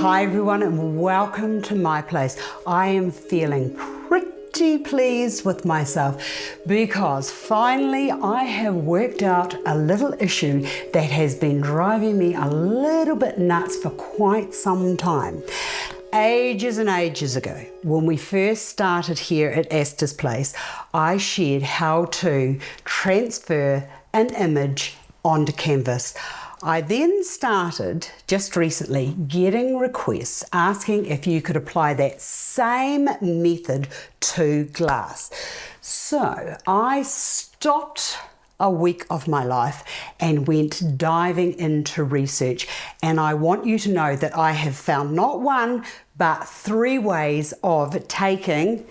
Hi everyone and welcome to my place. I am feeling pretty pleased with myself because finally I have worked out a little issue that has been driving me a little bit nuts for quite some time. Ages and ages ago, when we first started here at Astar's place, I shared how to transfer an image onto canvas. I then started, just recently, getting requests asking if you could apply that same method to glass. So I stopped a week of my life and went diving into research. And I want you to know that I have found not one, but 3 ways of taking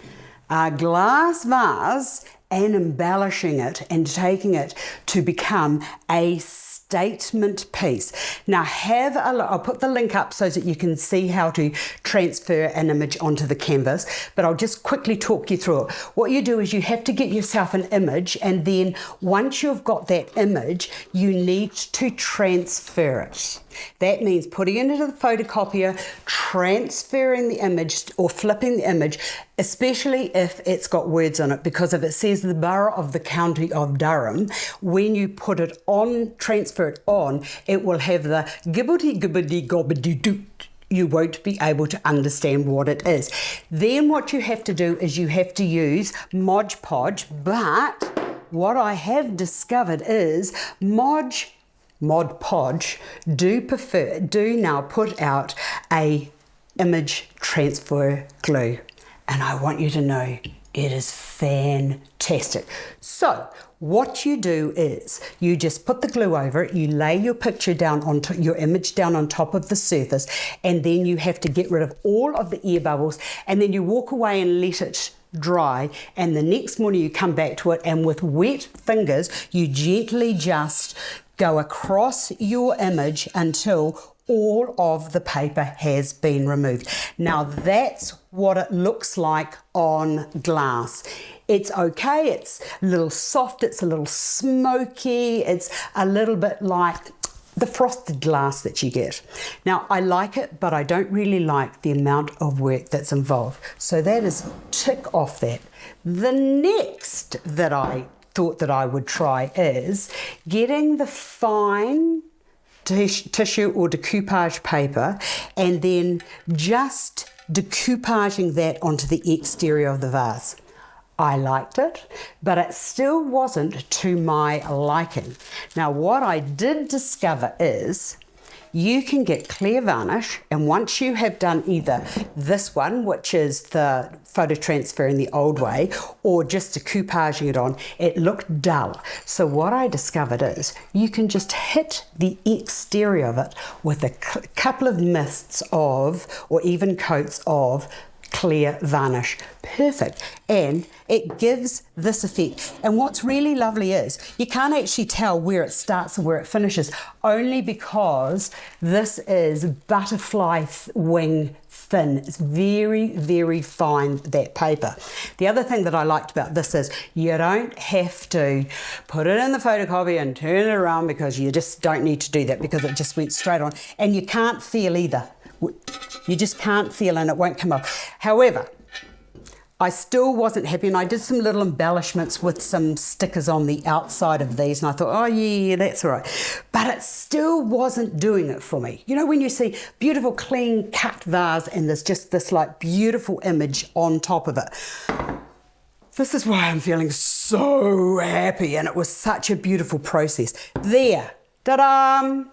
a glass vase and embellishing it and taking it to become a statement piece. Now have a look, I'll put the link up so that you can see how to transfer an image onto the canvas, but I'll just quickly talk you through it. What you do is you have to get yourself an image, and then once you've got that image, you need to transfer it. That means putting it into the photocopier, transferring the image or flipping the image, especially if it's got words on it, because if it says the Borough of the County of Durham, when you put it on, transfer it on, it will have the gibbity gibbity gobbity doo. You won't be able to understand what it is. Then what you have to do is you have to use Mod Podge, but what I have discovered is Mod Podge do now put out a image transfer glue, and I want you to know it is fantastic. So what you do is you just put the glue over it, you lay your picture down onto your image down on top of the surface, and then you have to get rid of all of the air bubbles, and then you walk away and let it dry, and the next morning you come back to it, and with wet fingers you gently just go across your image until all of the paper has been removed. Now that's what it looks like on glass. It's okay, it's a little soft, it's a little smoky, it's a little bit like the frosted glass that you get. Now I like it, but I don't really like the amount of work that's involved. So that is tick off that. The next that I thought that I would try is getting the fine tissue or decoupage paper and then just decoupaging that onto the exterior of the vase. I liked it, but it still wasn't to my liking. Now what I did discover is you can get clear varnish, and once you have done either this one, which is the photo transfer in the old way, or just decoupaging it on, it looked dull. So what I discovered is you can just hit the exterior of it with a couple of mists of, or even coats of, clear varnish. Perfect. And it gives this effect. And what's really lovely is you can't actually tell where it starts and where it finishes, only because this is butterfly wing thin. It's very, very fine, that paper. The other thing that I liked about this is you don't have to put it in the photocopy and turn it around, because you just don't need to do that, because it just went straight on. And you can't feel either. You just can't feel, and it won't come off. However, I still wasn't happy, and I did some little embellishments with some stickers on the outside of these, and I thought, oh yeah, that's all right. But it still wasn't doing it for me. You know, when you see beautiful clean cut vase and there's just this like beautiful image on top of it. This is why I'm feeling so happy, and it was such a beautiful process. There, ta-da!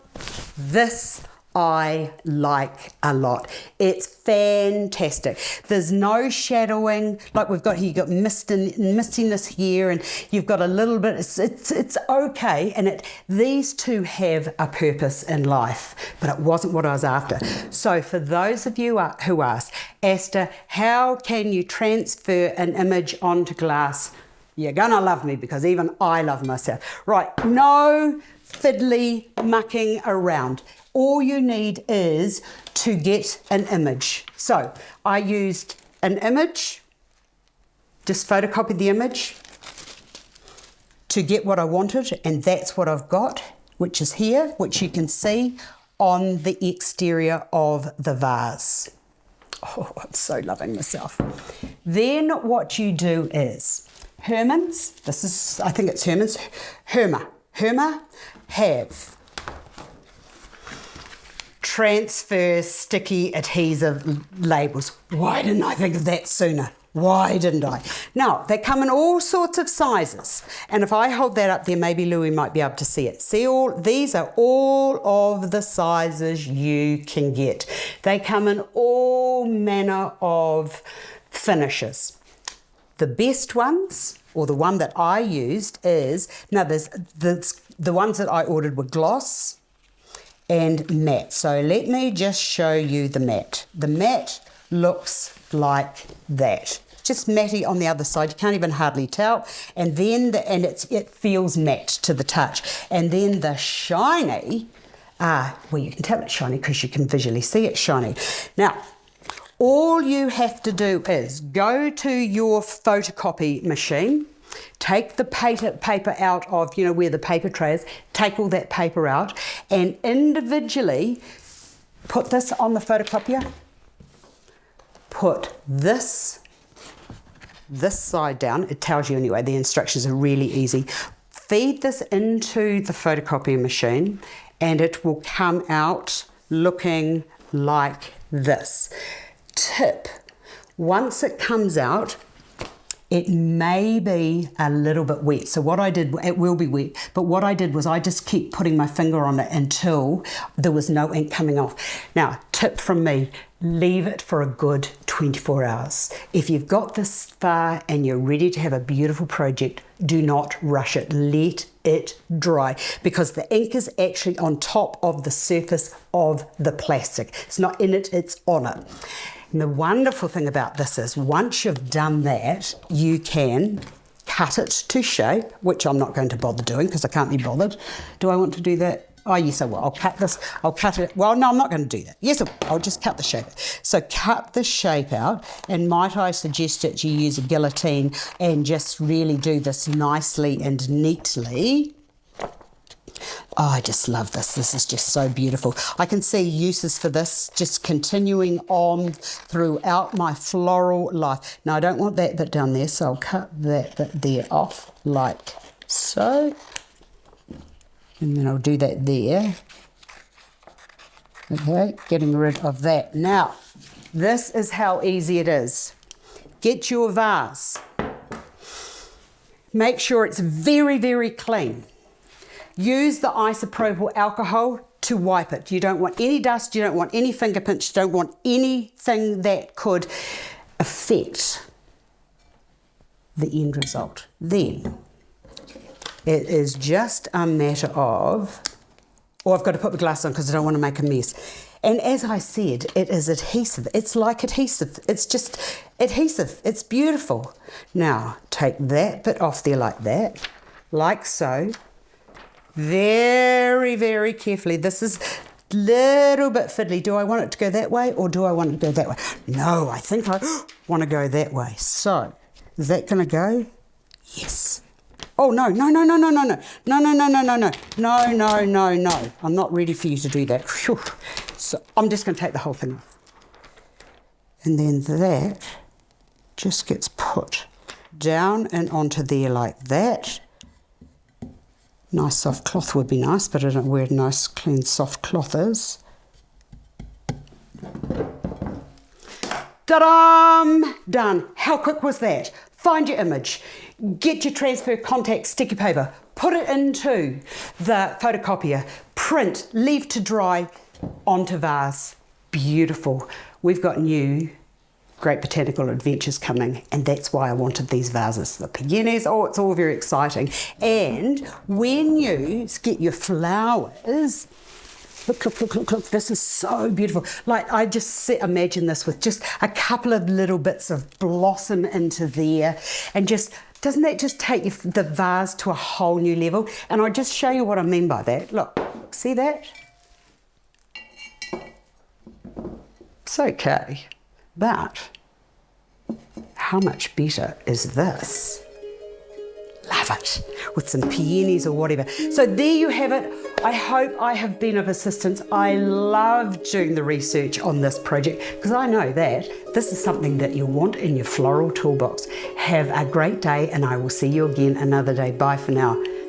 This I like a lot. It's fantastic. There's no shadowing like we've got here. You've got mistiness here, and you've got a little bit. It's okay, and these two have a purpose in life, but it wasn't what I was after. So for those of you who ask, Astar, how can you transfer an image onto glass? You're gonna love me, because even I love myself. Right, no fiddly mucking around. All you need is to get an image. So I used an image, just photocopied the image to get what I wanted, and that's what I've got, which is here, which you can see on the exterior of the vase. Oh, I'm so loving myself. Then what you do is, Herman's, this is, I think it's Herman's, Herma have transfer sticky adhesive labels. Why didn't I think of that sooner? Why didn't I? Now, they come in all sorts of sizes. And if I hold that up there, maybe Louie might be able to see it. See, these are all of the sizes you can get. They come in all manner of finishes. The best ones, or the one that I used is, now the ones that I ordered were gloss and matte. So let me just show you the matte. The matte looks like that. Just matty on the other side, you can't even hardly tell. And then it feels matte to the touch. And then the shiny, well, you can tell it's shiny because you can visually see it's shiny. Now, all you have to do is go to your photocopy machine, take the paper out of, you know, where the paper tray is, take all that paper out, and individually put this on the photocopier, put this side down. It tells you anyway, the instructions are really easy. Feed this into the photocopier machine and it will come out looking like this. Tip, once it comes out, it may be a little bit wet. So what I did, it will be wet, but what I did was I just kept putting my finger on it until there was no ink coming off. Now, tip from me, leave it for a good 24 hours. If you've got this far and you're ready to have a beautiful project, do not rush it. Let it dry, because the ink is actually on top of the surface of the plastic. It's not in it, it's on it. And the wonderful thing about this is once you've done that, you can cut it to shape, which I'm not going to bother doing because I can't be bothered. Do I want to do that? Oh, yes, I will. I'll cut this. I'll cut it. Well, no, I'm not going to do that. Yes, I will. I'll just cut the shape. So cut the shape out, and might I suggest that you use a guillotine and just really do this nicely and neatly. Oh, I just love this. This is just so beautiful. I can see uses for this just continuing on throughout my floral life. Now, I don't want that bit down there, so I'll cut that bit there off like so. And then I'll do that there. Okay, getting rid of that. Now, this is how easy it is. Get your vase. Make sure it's very, very clean. Use the isopropyl alcohol to wipe it. You don't want any dust, you don't want any fingerprints, you don't want anything that could affect the end result. Then, it is just a matter of, I've got to put the glass on because I don't want to make a mess. And as I said, it is adhesive. It's like adhesive. It's just adhesive. It's beautiful. Now, take that bit off there like that, like so. Very, very carefully. This is a little bit fiddly. Do I want it to go that way or do I want it to go that way? No, I think I want to go that way. So, is that going to go? Yes. Oh, no. I'm not ready for you to do that. So, I'm just going to take the whole thing off. And then that just gets put down and onto there like that. Nice soft cloth would be nice, but I don't know where a nice clean soft cloth is. Ta-da! Done. How quick was that? Find your image, get your transfer contact sticky paper, put it into the photocopier, print, leave to dry, onto vase. Beautiful. We've got new Great Botanical Adventures coming, and that's why I wanted these vases. The peonies, oh, it's all very exciting. And when you get your flowers, look, this is so beautiful. Like, I just imagine this with just a couple of little bits of blossom into there, and just, doesn't that just take the vase to a whole new level? And I'll just show you what I mean by that. Look, see that? It's okay. But how much better is this? Love love it, with some peonies or whatever. So there you have it. I hope I have been of assistance. I loved doing the research on this project because I know that this is something that you want in your floral toolbox. Have a great day, and I will see you again another day. Bye for now.